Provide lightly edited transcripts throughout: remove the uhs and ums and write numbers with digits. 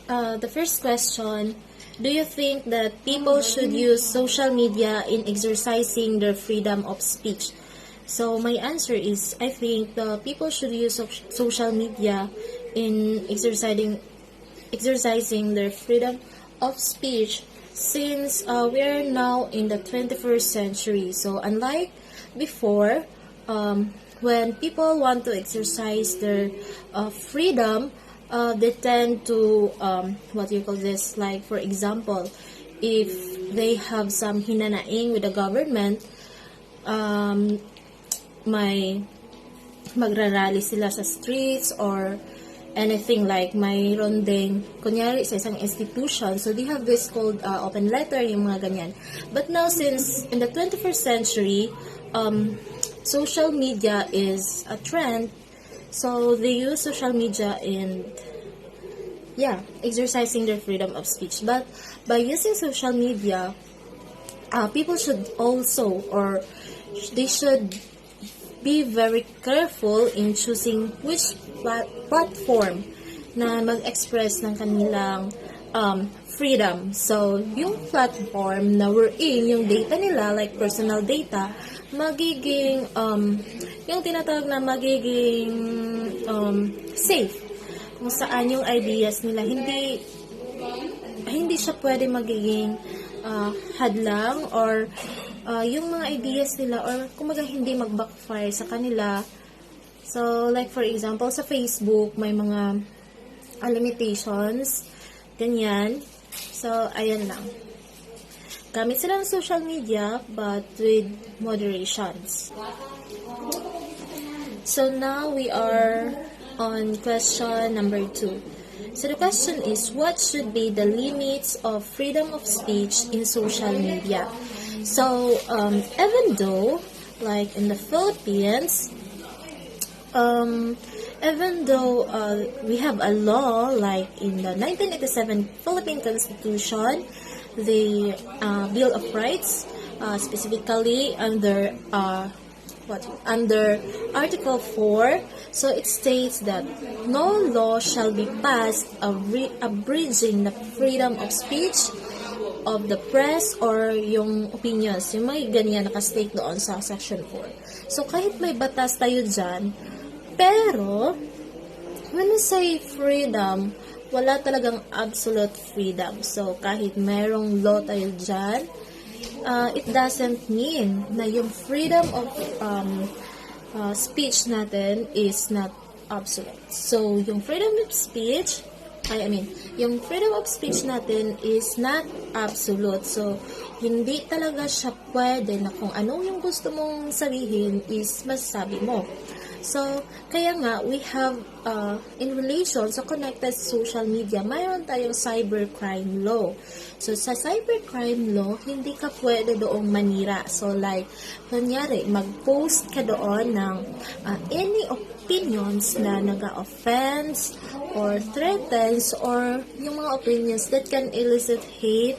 The first question, do you think that people should use social media in exercising their freedom of speech? So my answer is, I think the people should use social media in exercising their freedom of speech since we are now in the 21st century. So unlike before, when people want to exercise their freedom, they tend to what you call this, like for example, if they have some hinanaing with the government, may magrarally sila sa streets or anything, like mayroon ding kunyari sa isang institution, so they have this called open letter, yung mga ganyan. But now, since in the 21st century, social media is a trend, so they use social media in exercising their freedom of speech. But by using social media, people should also, or they should be very careful in choosing which platform na mag-express ng kanilang freedom. So, yung platform na we're in, yung data nila, like personal data, magiging, yung tinatawag na magiging safe. Kung saan yung ideas nila, hindi siya pwede magiging hadlang, or yung mga ideas nila, or kumaga hindi mag-backfire sa kanila. So, like for example, sa Facebook, may mga limitations, ganyan. So, ayan lang. Gamit sila ng social media, but with moderations. So, now we are on question number 2. So, the question is, what should be the limits of freedom of speech in social media? So, even though, like in the Philippines, even though we have a law, like in the 1987 Philippine Constitution, the Bill of Rights, specifically under Article 4, so it states that no law shall be passed abridging the freedom of speech, of the press, or yung opinions. Yung may ganyan nakastake doon sa Section 4. So, kahit may batas tayo dyan, pero, when we say freedom, wala talagang absolute freedom. So, kahit mayroong law tayo dyan, it doesn't mean na yung freedom of speech natin is not absolute. So, yung freedom of speech, yung freedom of speech natin is not absolute. So, hindi talaga siya pwede na kung ano yung gusto mong sabihin is masasabi mo. So, kaya nga, we have, in relation sa connected social media, mayroon tayong cybercrime law. So, sa cybercrime law, hindi ka pwede doong manira. So, like, kunyari, mag-post ka doon ng any opinions na naga-offense or threatens, or yung mga opinions that can elicit hate,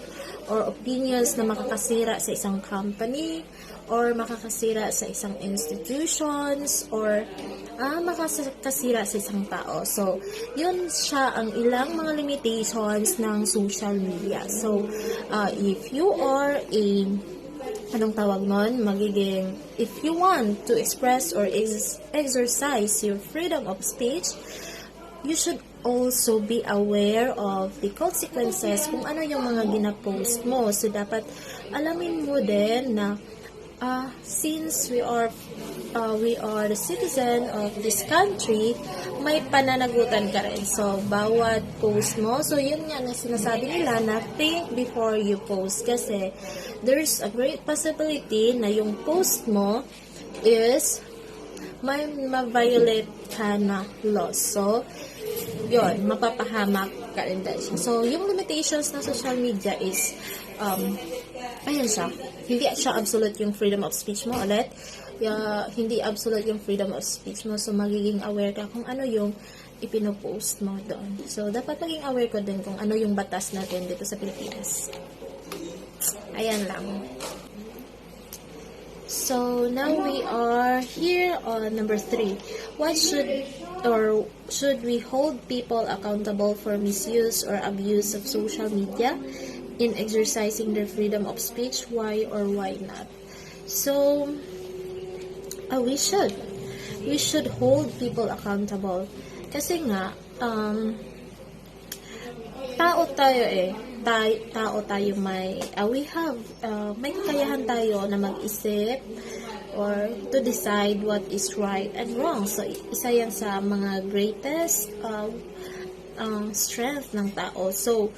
or opinions na makakasira sa isang company, or makakasira sa isang institutions, or makakasira sa isang tao. So, yun siya ang ilang mga limitations ng social media. So, if you are if you want to express or exercise your freedom of speech, you should also be aware of the consequences kung ano yung mga gina-post mo. So, dapat alamin mo din na since we are the citizen of this country, may pananagutan ka rin. So, bawat post mo, so yun nga na sinasabi nila na think before you post, kasi there's a great possibility na yung post mo is may ma-violate ka na laws. So, yun, mapapahamak ka rin dahil siya. So, yung limitations ng social media is ayan siya. Hindi siya absolute yung freedom of speech mo ulit. Hindi absolute yung freedom of speech mo. So, magiging aware ka kung ano yung ipinopost mo doon. So, dapat maging aware ko din kung ano yung batas natin dito sa Pilipinas. Ayan lang. So, now we are here on number 3. What should or should we hold people accountable for misuse or abuse of social media in exercising their freedom of speech? Why or why not? So, we should. We should hold people accountable. Kasi nga, tao tayo eh. Tao tayo we have, may kakayahan tayo na mag-isip or to decide what is right and wrong. So, isa yan sa mga greatest strength ng tao. So,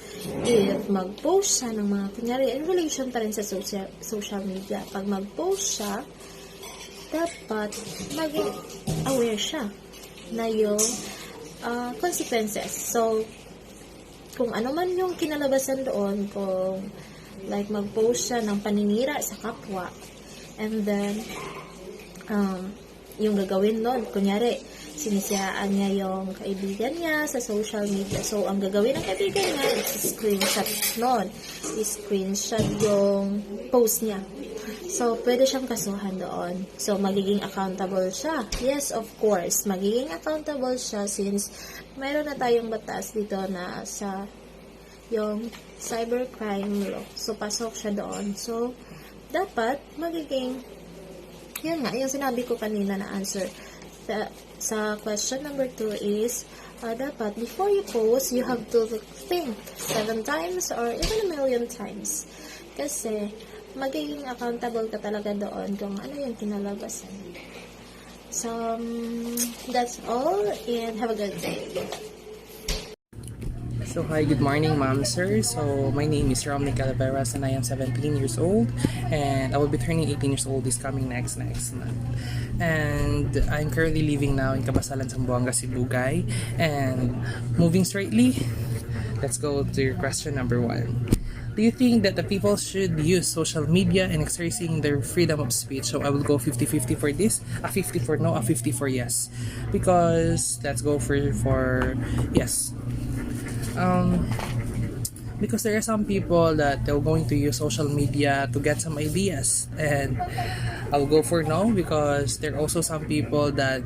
if mag-post siya ng mga, kunyari, in relation pa rin sa social media, pag mag-post siya, dapat maging aware siya na yung consequences. So, kung ano man yung kinalabasan doon, kung like mag-post siya ng paninira sa kapwa, and then yung gagawin doon, kunyari sinisiraan niya yung kaibigan niya sa social media. So, ang gagawin ng kaibigan niya, i-screenshot nun. I-screenshot yung post niya. So, pwede siyang kasuhan doon. So, magiging accountable siya. Yes, of course. Magiging accountable siya since mayroon na tayong batas dito na sa yung cybercrime law. So, pasok siya doon. So, dapat magiging, yun nga, yung sinabi ko kanina na answer. Sa question number 2 is, dapat before you post, you have to think 7 times or even a million times. Kasi, magiging accountable ka talaga doon kung ano yung kinalabasan. So, that's all, and have a good day. So hi, good morning ma'am, sir. So my name is Romney Calaveras and I am 17 years old and I will be turning 18 years old this coming next month. And I'm currently living now in Cabasalan, Zamboanga, Sibugay. And moving straightly, let's go to your question number 1. Do you think that the people should use social media in exercising their freedom of speech? So I will go 50-50 for this. A 50 for no, a 50 for yes. Because let's go for yes. Because there are some people that they're going to use social media to get some ideas, and I'll go for no, because there are also some people that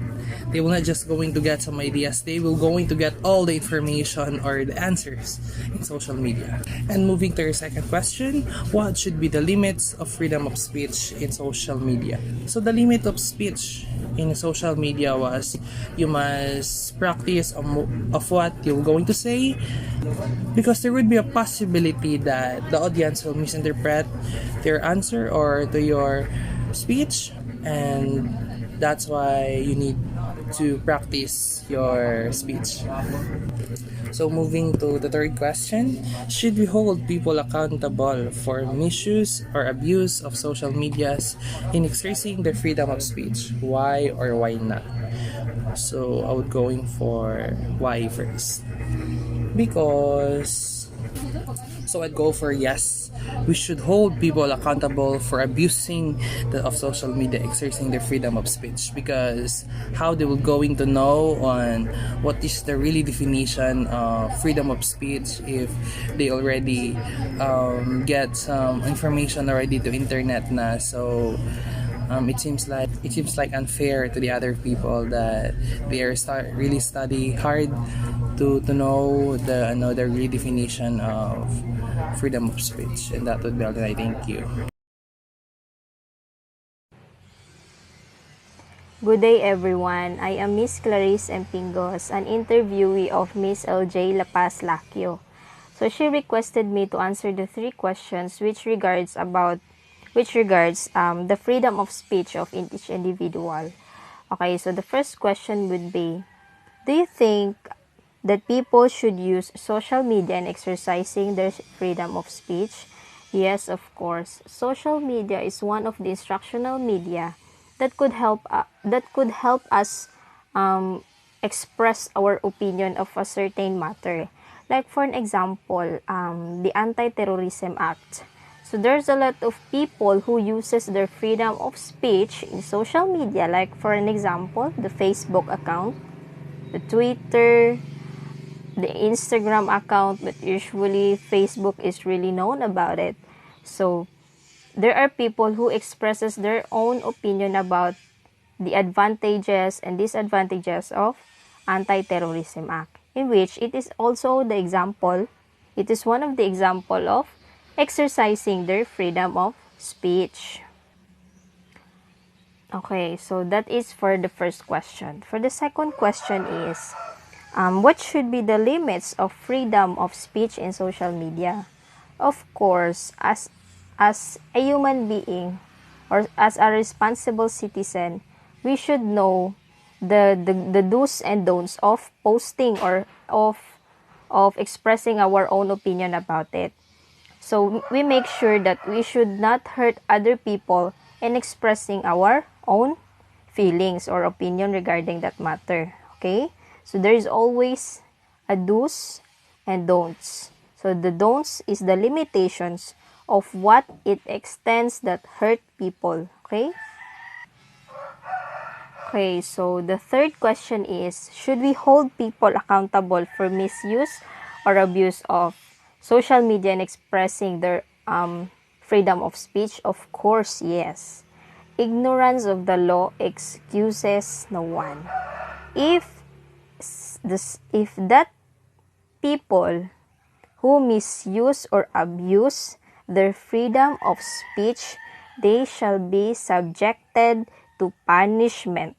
they will not just going to get some ideas, they will going to get all the information or the answers in social media. And moving to your second question, what should be the limits of freedom of speech in social media? So the limit of speech in social media was you must practice of what you're going to say, because there would be a possibility that the audience will misinterpret their answer or to your speech, and that's why you need to practice your speech. So moving to the third question, should we hold people accountable for misuse or abuse of social medias in exercising their freedom of speech? Why or why not? So I would going for why first. Because I'd go for yes. We should hold people accountable for abusing of social media, exercising their freedom of speech, because how they will going to know on what is the really definition of freedom of speech if they already get some information already to internet na. So it seems like unfair to the other people that they are really study hard to know the real definition of freedom of speech. And that would be all that I thank you. Good day everyone. I am Miss Clarice Empingos, an interviewee of Miss LJ La Paz Lacquio. So she requested me to answer the 3 questions which regards the freedom of speech of each individual. Okay, so the first question would be, do you think that people should use social media in exercising their freedom of speech? Yes, of course. Social media is one of the instructional media that could help us express our opinion of a certain matter. Like for an example, the Anti-Terrorism Act. So there's a lot of people who uses their freedom of speech in social media. Like for an example, the Facebook account, the Twitter, the Instagram account, but usually Facebook is really known about it. So there are people who expresses their own opinion about the advantages and disadvantages of Anti-Terrorism Act, in which it is also the example, it is one of the example of exercising their freedom of speech. Okay, so that is for the first question. For the second question is, what should be the limits of freedom of speech in social media? Of course, as a human being or as a responsible citizen, we should know the do's and don'ts of posting or of expressing our own opinion about it. So we make sure that we should not hurt other people in expressing our own feelings or opinion regarding that matter. Okay? So there is always a do's and don'ts. So the don'ts is the limitations of what it extends that hurt people. Okay? Okay, so the third question is, should we hold people accountable for misuse or abuse of social media and expressing their freedom of speech? Of course, yes. Ignorance of the law excuses no one. If that people who misuse or abuse their freedom of speech, they shall be subjected to punishment,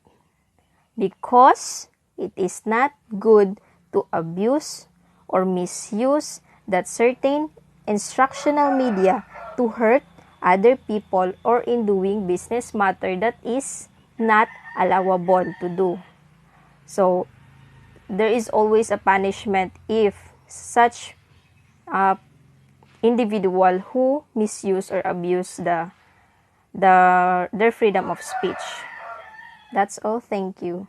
because it is not good to abuse or misuse that certain instructional media to hurt other people or in doing business matter that is not allowable to do. So there is always a punishment if such individual who misuse or abuse their freedom of speech. That's all. Thank you.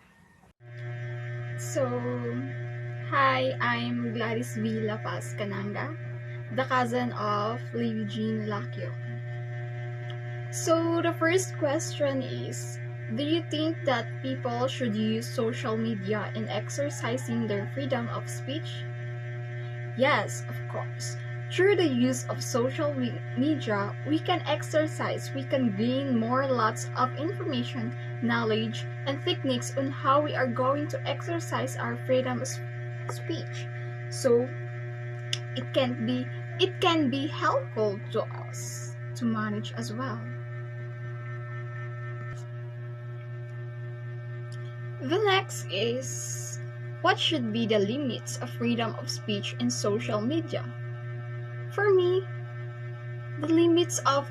So, hi, I'm Gladys V. La Paz Cananga, the cousin of Lady Jean Lacquio. So, the first question is, do you think that people should use social media in exercising their freedom of speech? Yes, of course. Through the use of social media, we can exercise, we can gain more lots of information, knowledge, and techniques on how we are going to exercise our freedom of speech. So it can be helpful to us to manage as well. The next is, what should be the limits of freedom of speech in social media? For me, the limits of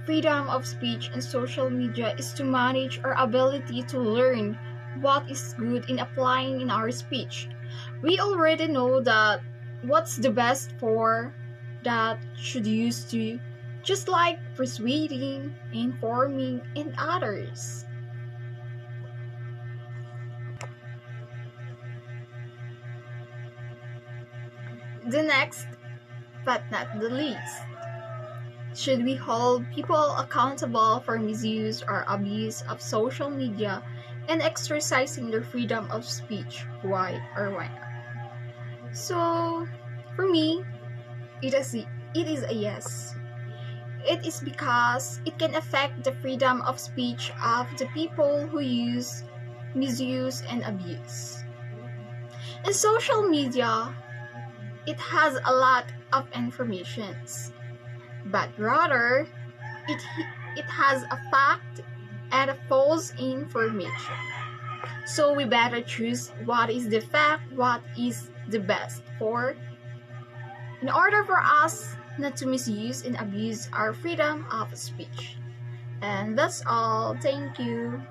freedom of speech in social media is to manage our ability to learn what is good in applying in our speech. We already know that what's the best for that should use to, just like persuading, informing, and others. The next, but not the least, should we hold people accountable for misuse or abuse of social media and exercising their freedom of speech? Why or why not? So, for me, it is a yes. It is because it can affect the freedom of speech of the people who misuse, and abuse. In social media, it has a lot of informations, but rather it has a fact and a false information. So we better choose what is the fact, what is the best for, in order for us not to misuse and abuse our freedom of speech. And that's all. Thank you.